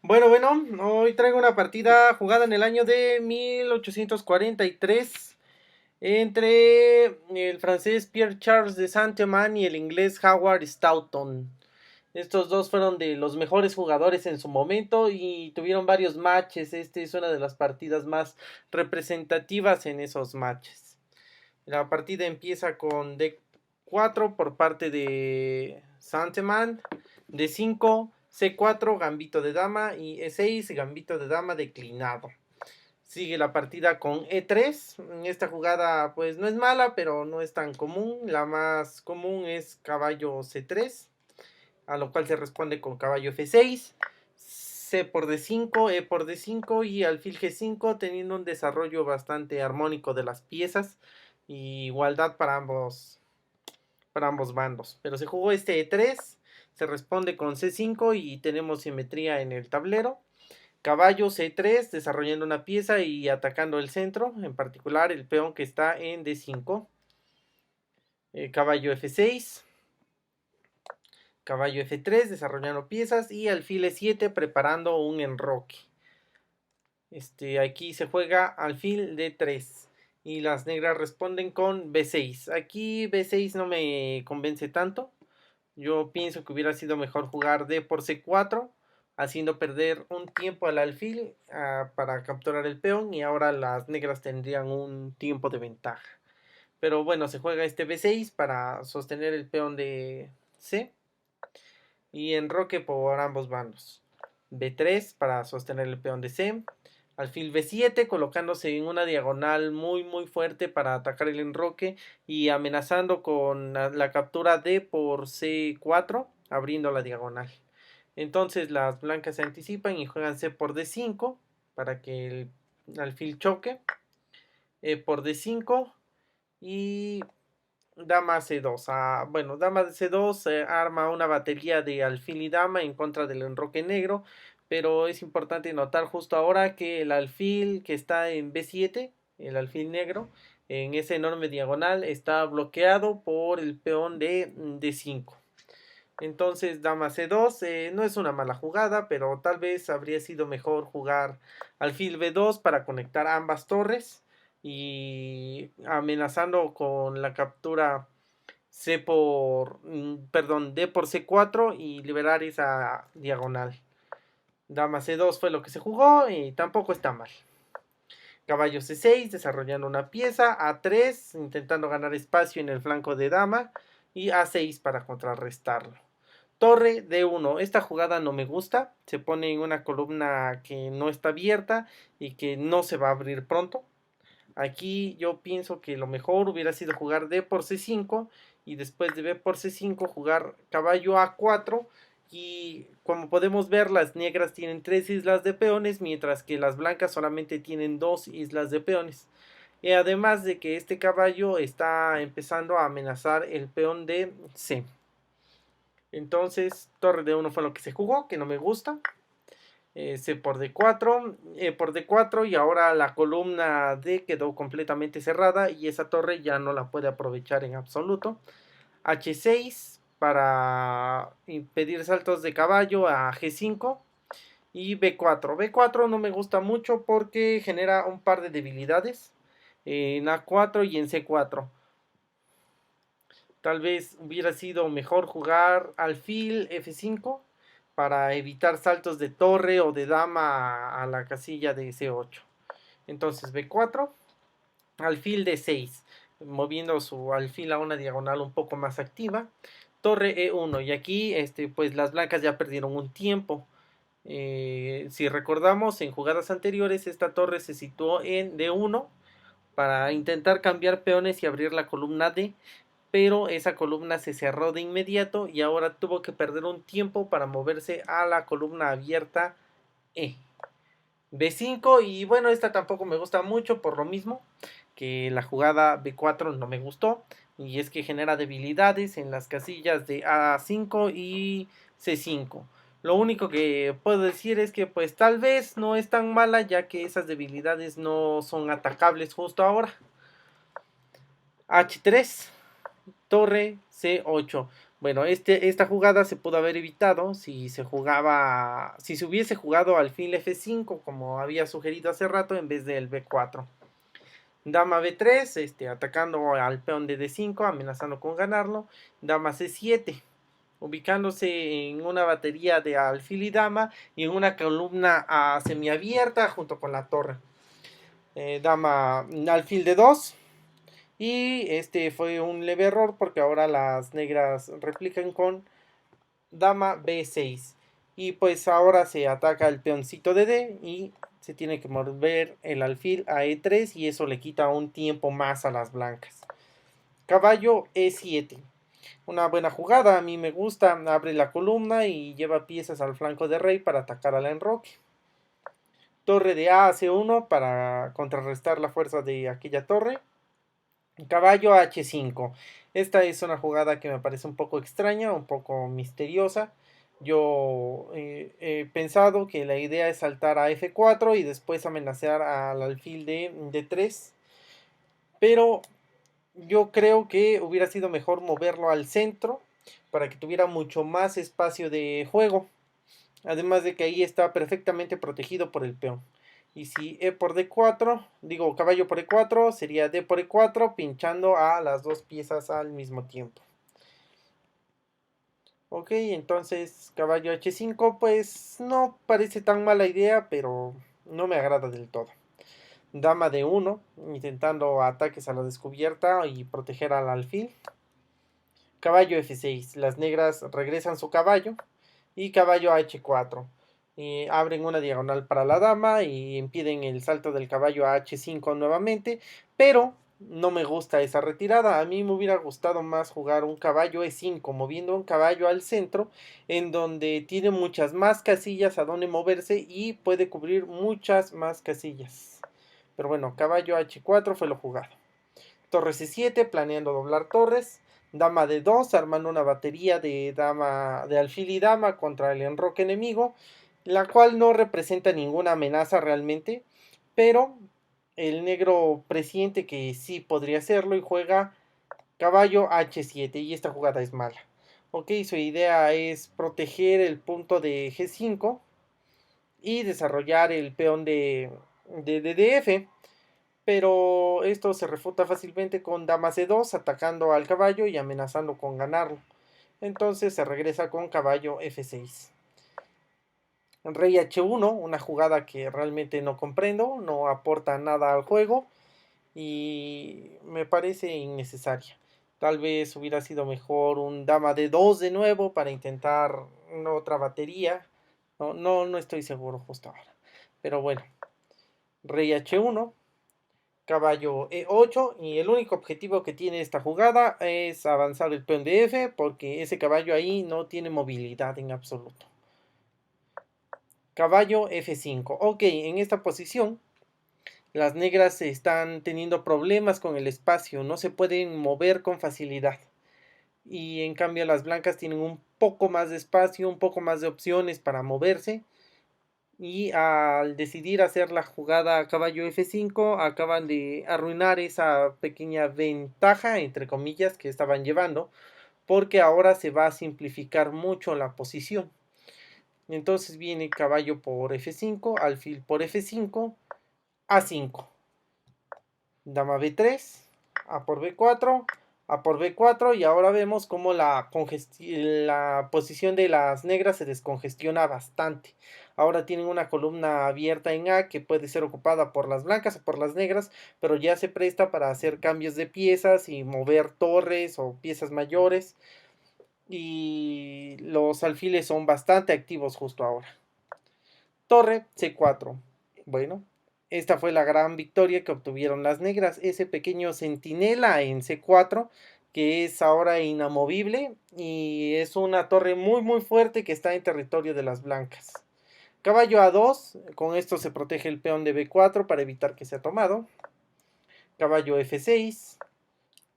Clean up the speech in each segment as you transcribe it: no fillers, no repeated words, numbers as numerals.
Bueno, hoy traigo una partida jugada en el año de 1843 entre el francés Pierre Charles de Saint-Amand y el inglés Howard Stoughton. Estos dos fueron de los mejores jugadores en su momento y tuvieron varios matches. Este es una de las partidas más representativas en esos matches. La partida empieza con D4 por parte de Santeman, D5, C4, gambito de dama y E6, gambito de dama declinado. Sigue la partida con E3. Esta jugada pues no es mala, pero no es tan común. La más común es caballo C3, a lo cual se responde con caballo F6, C por D5, E por D5 y alfil G5, teniendo un desarrollo bastante armónico de las piezas y igualdad para ambos bandos. Pero se jugó este E3, se responde con C5 y tenemos simetría en el tablero. Caballo C3, desarrollando una pieza y atacando el centro, en particular el peón que está en D5. Caballo F6, caballo F3, desarrollando piezas y alfil E7, preparando un enroque. Aquí se juega alfil D3 y las negras responden con B6. Aquí B6 no me convence tanto. Yo pienso que hubiera sido mejor jugar D por C4, haciendo perder un tiempo al alfil para capturar el peón y ahora las negras tendrían un tiempo de ventaja. Pero bueno, se juega este B6 para sostener el peón de C y enroque por ambos bandos. B3 para sostener el peón de C. Alfil B7 colocándose en una diagonal muy fuerte para atacar el enroque y amenazando con la captura D por C4 abriendo la diagonal. Entonces las blancas se anticipan y juegan C por D5 para que el alfil choque. E por D5 y dama C2. Bueno, dama C2 arma una batería de alfil y dama en contra del enroque negro, pero es importante notar justo ahora que el alfil que está en B7, el alfil negro, en esa enorme diagonal está bloqueado por el peón de D5. Entonces dama C2 no es una mala jugada, pero tal vez habría sido mejor jugar alfil B2 para conectar ambas torres y amenazando con la captura D por C4 y liberar esa diagonal. Dama C2 fue lo que se jugó y tampoco está mal. Caballo C6 desarrollando una pieza, A3 intentando ganar espacio en el flanco de dama y A6 para contrarrestarlo. Torre D1, esta jugada no me gusta, se pone en una columna que no está abierta y que no se va a abrir pronto. Aquí yo pienso que lo mejor hubiera sido jugar D por C5 y después de B por C5 jugar caballo A4 y como podemos ver las negras tienen 3 islas de peones mientras que las blancas solamente tienen 2 islas de peones. Y además de que este caballo está empezando a amenazar el peón de C. Entonces torre D1 fue lo que se jugó, que no me gusta. C por D4, E por D4 y ahora la columna D quedó completamente cerrada y esa torre ya no la puede aprovechar en absoluto. H6 para impedir saltos de caballo a G5 y B4. B4 no me gusta mucho porque genera un par de debilidades en A4 y en C4. Tal vez hubiera sido mejor jugar alfil F5 para evitar saltos de torre o de dama a la casilla de C8. Entonces B4, alfil D6, moviendo su alfil a una diagonal un poco más activa. Torre E1 y aquí pues las blancas ya perdieron un tiempo. Si recordamos en jugadas anteriores esta torre se situó en D1 para intentar cambiar peones y abrir la columna D, pero esa columna se cerró de inmediato y ahora tuvo que perder un tiempo para moverse a la columna abierta E. B5 y bueno, esta tampoco me gusta mucho por lo mismo que la jugada B4 no me gustó y es que genera debilidades en las casillas de A5 y C5. Lo único que puedo decir es que pues tal vez no es tan mala ya que esas debilidades no son atacables justo ahora. H3, torre C8. Bueno, esta jugada se pudo haber evitado si si se hubiese jugado alfil F5 como había sugerido hace rato en vez del B4. Dama B3, atacando al peón de D5, amenazando con ganarlo. Dama C7, ubicándose en una batería de alfil y dama y en una columna semiabierta junto con la torre. Dama alfil D2. Y este fue un leve error porque ahora las negras replican con dama B6. Y pues ahora se ataca el peoncito de D y se tiene que mover el alfil a E3 y eso le quita un tiempo más a las blancas. Caballo E7. Una buena jugada, a mí me gusta, abre la columna y lleva piezas al flanco de rey para atacar al enroque. Torre de A a C1 para contrarrestar la fuerza de aquella torre. Caballo H5. Esta es una jugada que me parece un poco extraña, un poco misteriosa. Yo he pensado que la idea es saltar a F4 y después amenazar al alfil de D3. Pero yo creo que hubiera sido mejor moverlo al centro para que tuviera mucho más espacio de juego. Además de que ahí está perfectamente protegido por el peón. Y si E por D4, digo caballo por E4, sería D por E4 pinchando a las dos piezas al mismo tiempo. Ok, entonces caballo H5 pues no parece tan mala idea, pero no me agrada del todo. Dama D1, intentando ataques a la descubierta y proteger al alfil. Caballo F6, las negras regresan su caballo. Y caballo H4. Abren una diagonal para la dama y impiden el salto del caballo a H5 nuevamente, pero no me gusta esa retirada. A mí me hubiera gustado más jugar un caballo E5, moviendo un caballo al centro, en donde tiene muchas más casillas a donde moverse y puede cubrir muchas más casillas. Pero bueno, caballo H4 fue lo jugado. Torre C7, planeando doblar torres. Dama de 2, armando una batería de dama de alfil y dama contra el enroque enemigo, la cual no representa ninguna amenaza realmente, pero el negro presiente que sí podría hacerlo y juega caballo H7 y esta jugada es mala. Ok, su idea es proteger el punto de G5 y desarrollar el peón de DF, pero esto se refuta fácilmente con dama c2 atacando al caballo y amenazando con ganarlo. Entonces se regresa con caballo f6. Rey h1, una jugada que realmente no comprendo, no aporta nada al juego y me parece innecesaria. Tal vez hubiera sido mejor un dama d2 de nuevo para intentar otra batería. No estoy seguro justo ahora. Pero bueno, rey h1, caballo E8 y el único objetivo que tiene esta jugada es avanzar el peón de F porque ese caballo ahí no tiene movilidad en absoluto. Caballo F5. Ok, en esta posición las negras están teniendo problemas con el espacio, no se pueden mover con facilidad. Y en cambio las blancas tienen un poco más de espacio, un poco más de opciones para moverse. Y al decidir hacer la jugada caballo F5 acaban de arruinar esa pequeña ventaja entre comillas que estaban llevando, porque ahora se va a simplificar mucho la posición. Entonces viene caballo por F5, alfil por F5, A5, dama B3, A por B4, A por B4 y ahora vemos cómo la posición de las negras se descongestiona bastante. Ahora tienen una columna abierta en A que puede ser ocupada por las blancas o por las negras, pero ya se presta para hacer cambios de piezas y mover torres o piezas mayores. Y los alfiles son bastante activos justo ahora. Torre C4. Bueno, esta fue la gran victoria que obtuvieron las negras. Ese pequeño centinela en C4 que es ahora inamovible y es una torre muy fuerte que está en territorio de las blancas. Caballo A2, con esto se protege el peón de B4 para evitar que sea tomado. Caballo F6,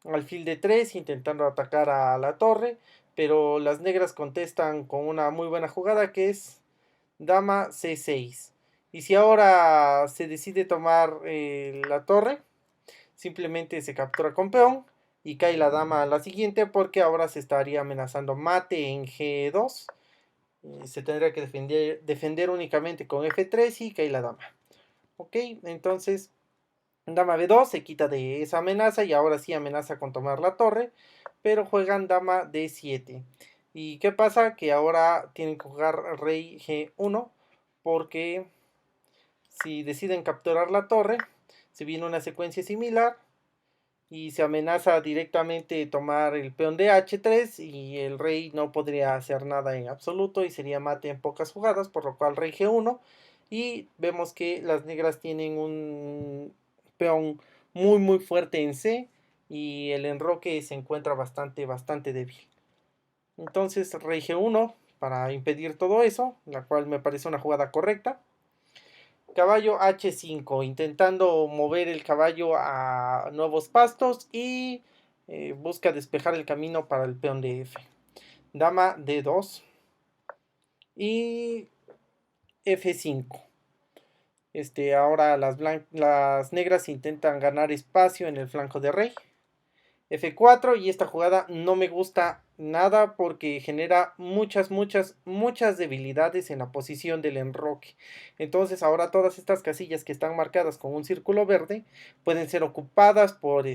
alfil D3 intentando atacar a la torre, pero las negras contestan con una muy buena jugada que es dama C6. Y si ahora se decide tomar la torre, simplemente se captura con peón y cae la dama a la siguiente porque ahora se estaría amenazando mate en G2. Se tendría que defender únicamente con F3 y cae la dama. Ok, entonces dama B2 se quita de esa amenaza y ahora sí amenaza con tomar la torre, pero juegan dama D7. ¿Y qué pasa? Que ahora tienen que jugar rey G1 porque si deciden capturar la torre, se viene una secuencia similar y se amenaza directamente tomar el peón de H3 y el rey no podría hacer nada en absoluto y sería mate en pocas jugadas, por lo cual rey G1 y vemos que las negras tienen un peón muy fuerte en C y el enroque se encuentra bastante débil. Entonces rey G1 para impedir todo eso, la cual me parece una jugada correcta. Caballo H5, intentando mover el caballo a nuevos pastos y busca despejar el camino para el peón de F. Dama D2 y F5. Ahora las negras intentan ganar espacio en el flanco de rey. F4 y esta jugada no me gusta nada porque genera muchas debilidades en la posición del enroque. Entonces ahora todas estas casillas que están marcadas con un círculo verde pueden ser ocupadas por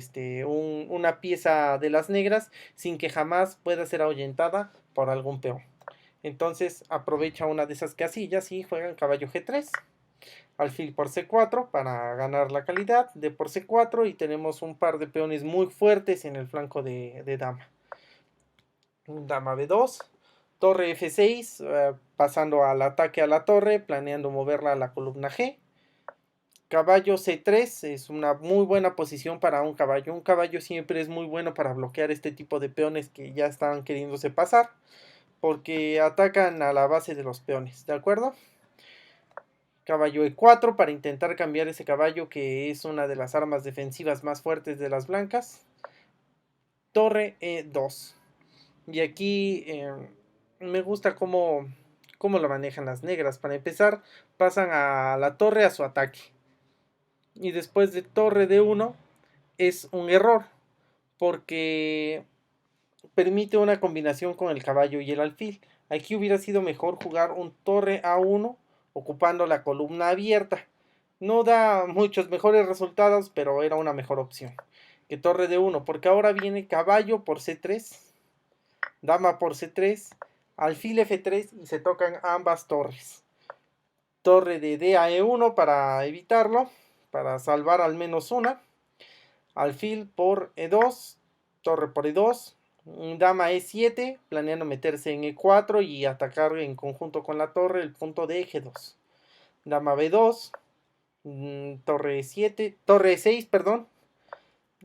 una pieza de las negras sin que jamás pueda ser ahuyentada por algún peón. Entonces aprovecha una de esas casillas y juega el caballo G3. Alfil por C4 para ganar la calidad de por C4 y tenemos un par de peones muy fuertes en el flanco de dama. Dama B2, torre F6, pasando al ataque a la torre, planeando moverla a la columna G. Caballo C3 es una muy buena posición para un caballo. Un caballo siempre es muy bueno para bloquear este tipo de peones que ya están queriéndose pasar, porque atacan a la base de los peones, ¿de acuerdo? Caballo E4 para intentar cambiar ese caballo que es una de las armas defensivas más fuertes de las blancas. Torre E2. Y aquí me gusta cómo lo manejan las negras. Para empezar, pasan a la torre a su ataque. Y después de torre D1 es un error. Porque permite una combinación con el caballo y el alfil. Aquí hubiera sido mejor jugar un torre A1 ocupando la columna abierta. No da muchos mejores resultados, pero era una mejor opción que torre D1, porque ahora viene caballo por C3, dama por C3, alfil F3 y se tocan ambas torres. Torre de D a E1 para evitarlo, para salvar al menos una. Alfil por E2, torre por E2, dama E7, planeando meterse en E4 y atacar en conjunto con la torre el punto de G2. Dama B2, torre 7, torre 6, perdón,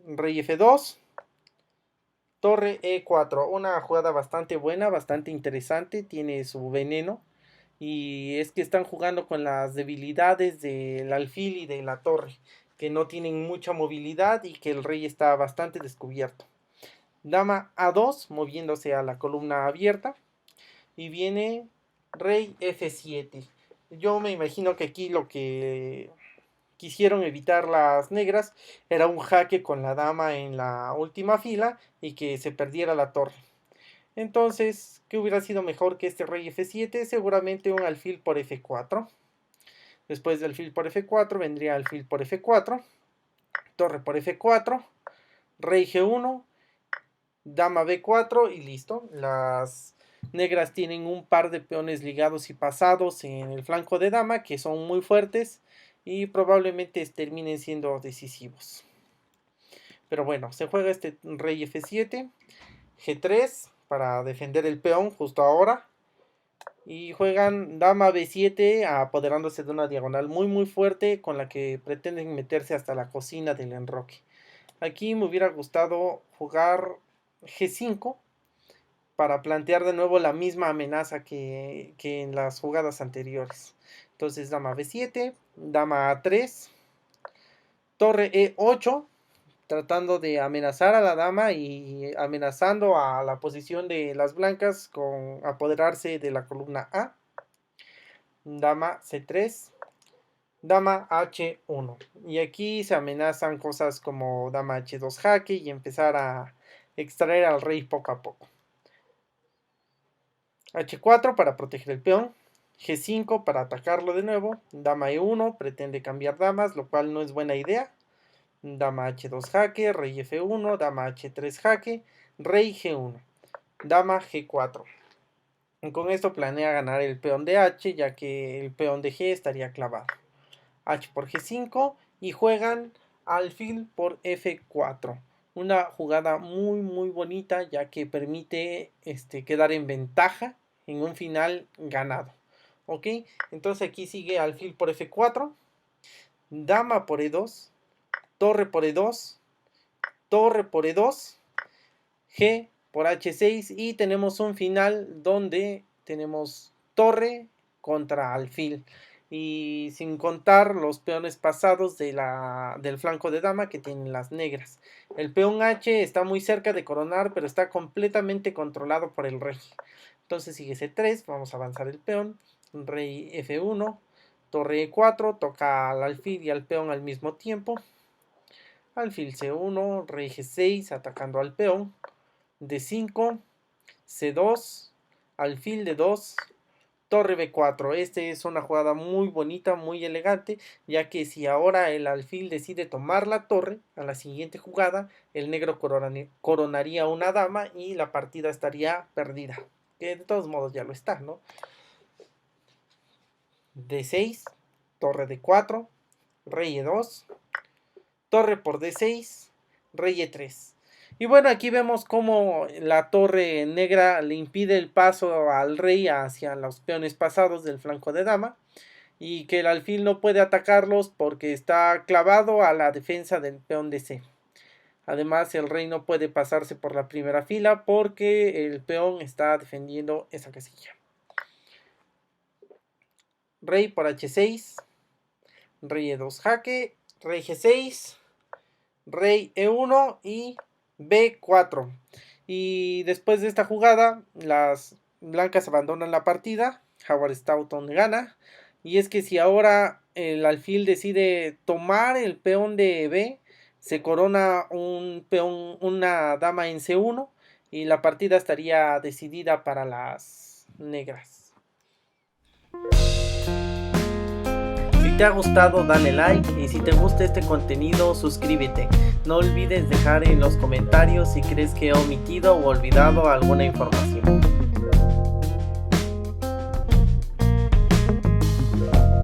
rey F2, torre E4, una jugada bastante buena, bastante interesante, tiene su veneno y es que están jugando con las debilidades del alfil y de la torre, que no tienen mucha movilidad y que el rey está bastante descubierto. Dama A2, moviéndose a la columna abierta y viene rey F7. Yo me imagino que aquí lo que quisieron evitar las negras era un jaque con la dama en la última fila y que se perdiera la torre. Entonces, ¿qué hubiera sido mejor que este rey F7? Seguramente un alfil por F4. Después del alfil por F4 vendría alfil por F4, torre por F4, rey G1, dama B4 y listo. Las negras tienen un par de peones ligados y pasados en el flanco de dama que son muy fuertes y probablemente terminen siendo decisivos. Pero bueno, se juega este rey F7, G3 para defender el peón justo ahora. Y juegan dama B7 apoderándose de una diagonal muy fuerte con la que pretenden meterse hasta la cocina del enroque. Aquí me hubiera gustado jugar G5 para plantear de nuevo la misma amenaza que en las jugadas anteriores. Entonces dama B7, dama A3, torre E8, tratando de amenazar a la dama y amenazando a la posición de las blancas con apoderarse de la columna A. Dama C3, dama H1. Y aquí se amenazan cosas como dama H2 jaque y empezar a extraer al rey poco a poco. H4 para proteger el peón. G5 para atacarlo de nuevo. Dama E1 pretende cambiar damas, lo cual no es buena idea. Dama H2 jaque, rey F1, dama H3 jaque, rey G1, dama G4. Con esto planea ganar el peón de H, ya que el peón de G estaría clavado. H por G5 y juegan alfil por F4. Una jugada muy bonita, ya que permite quedar en ventaja en un final ganado. Ok, entonces aquí sigue alfil por F4, dama por E2, torre por E2, torre por E2, G por H6 y tenemos un final donde tenemos torre contra alfil y sin contar los peones pasados del flanco de dama que tienen las negras. El peón H está muy cerca de coronar, pero está completamente controlado por el rey. Entonces sigue C3, vamos a avanzar el peón, rey F1, torre E4, toca al alfil y al peón al mismo tiempo. Alfil C1, rey G6 atacando al peón, D5, C2, alfil D2, torre B4. Es una jugada muy bonita, muy elegante, ya que si ahora el alfil decide tomar la torre, a la siguiente jugada el negro coronaría una dama y la partida estaría perdida, que de todos modos ya lo está, ¿no? D6, torre D4, rey E2, torre por D6, rey E3. Y bueno, aquí vemos cómo la torre negra le impide el paso al rey hacia los peones pasados del flanco de dama. Y que el alfil no puede atacarlos porque está clavado a la defensa del peón de C. Además, el rey no puede pasarse por la primera fila porque el peón está defendiendo esa casilla. Rey por H6, rey E2 jaque, rey G6, rey E1 y B4. Y después de esta jugada, las blancas abandonan la partida. Howard Stoughton gana. Y es que si ahora el alfil decide tomar el peón de B, se corona un peón, una dama en C1 y la partida estaría decidida para las negras. Si te ha gustado, dale like y si te gusta este contenido, suscríbete. No olvides dejar en los comentarios si crees que he omitido o olvidado alguna información.